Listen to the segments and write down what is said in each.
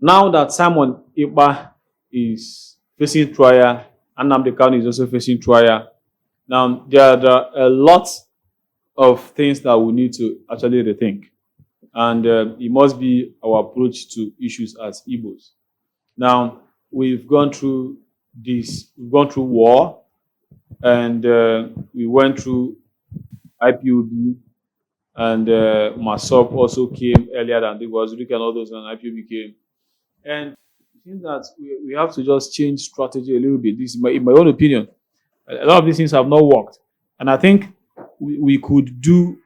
Now that Simon Ekpa is facing trial, and nnamdi Kanu is also facing trial, now there are a lot of things that we need to actually rethink. And it must be our approach to issues as Igbos. Now, we've gone through we've gone through war, and we went through IPOB, and Masop also came earlier than it was Rick and all those, and IPOB came. And it seems that we have to just change strategy a little bit. This is in my own opinion. A lot of these things have not worked. And I think we could do,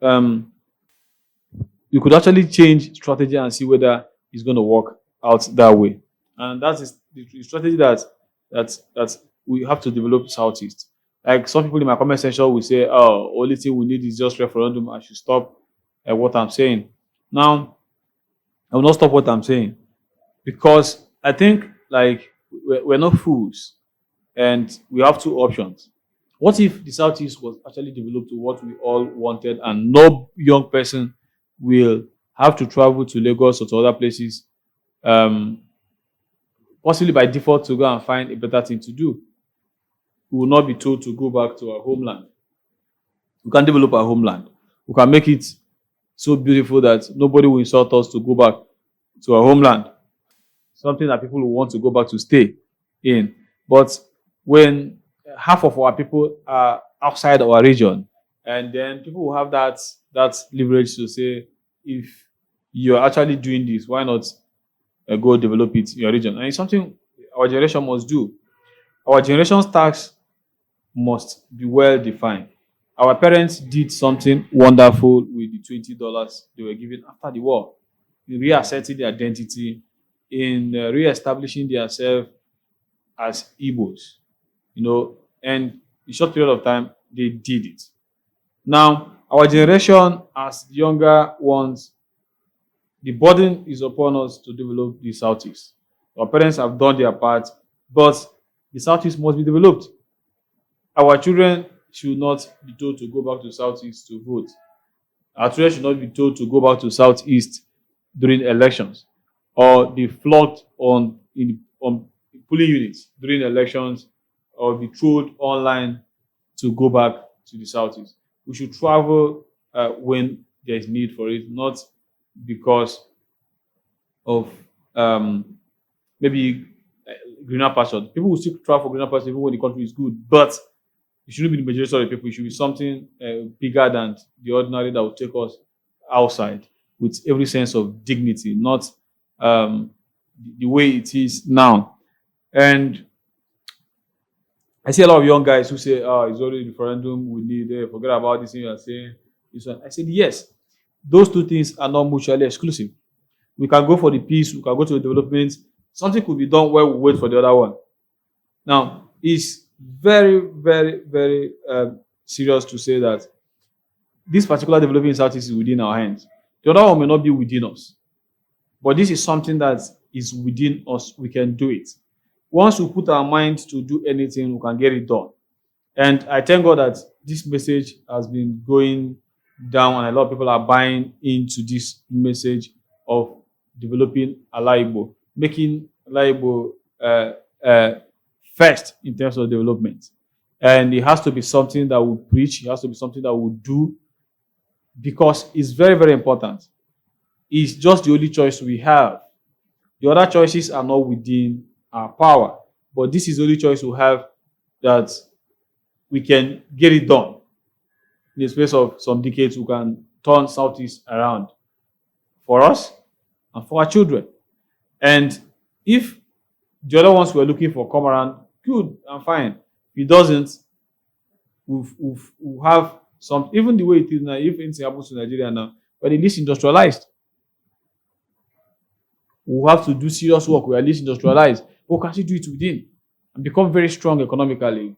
we could actually change strategy and see whether it's going to work out that way. And that is the strategy that we have to develop Southeast. Like some people in my comment section will say, "Oh, only thing we need is just referendum. I should stop what I'm saying." Now, I will not stop what I'm saying because I think like we're not fools, and we have two options. What if the Southeast was actually developed to what we all wanted, and no young person will have to travel to Lagos or to other places, um, possibly by default to go and find a better thing to do? We will not be told to go back to our homeland. We can develop our homeland. We can make it so beautiful that nobody will insult us to go back to our homeland. Something that people will want to go back to stay in. But when half of our people are outside our region, and then people will have that leverage to say, if you're actually doing this, why not go develop it in your region? And it's something our generation must do. Our generation's tax must be well defined. Our parents did something wonderful with the $20 they were given after the war, in reasserting their identity, in re-establishing themselves as Igbos, and in short period of time, they did it. Now, our generation, as younger ones, the burden is upon us to develop the Southeast. Our parents have done their part, but the Southeast must be developed. Our children should not be told to go back to Southeast to vote. Our children should not be told to go back to Southeast during elections, or be flogged on polling units during elections, or be trolled online to go back to the Southeast. We should travel when there is need for it, not because of maybe greener pastures. People will still travel for greener pastures even when the country is good, but it shouldn't be the majority of the people. It should be something bigger than the ordinary that will take us outside with every sense of dignity, not the way it is now. And I see a lot of young guys who say, "Oh, it's only referendum we need. Forget about this thing you are saying." This one. I said, yes, those two things are not mutually exclusive. We can go for the peace. We can go to the development. Something could be done while we wait for the other one. Now, it's very, very, very serious to say that this particular development in Southeast is within our hands. The other one may not be within us. But this is something that is within us. We can do it. Once we put our mind to do anything, we can get it done. And I thank God that this message has been going down, and a lot of people are buying into this message of developing Alaibo, making Alaibo first in terms of development. And it has to be something that we preach. It has to be something that we do, because it's very, very important. It's just the only choice we have. The other choices are not within our power, but this is the only choice we have that we can get it done. In the space of some decades, we can turn Southeast around for us and for our children. And if the other ones we're looking for come around, good and fine. If it doesn't, we'll have some, even the way it is now, if anything happens to Nigeria now, but it is industrialized. We'll have to do serious work. We are least industrialized. But we can actually do it within and become very strong economically.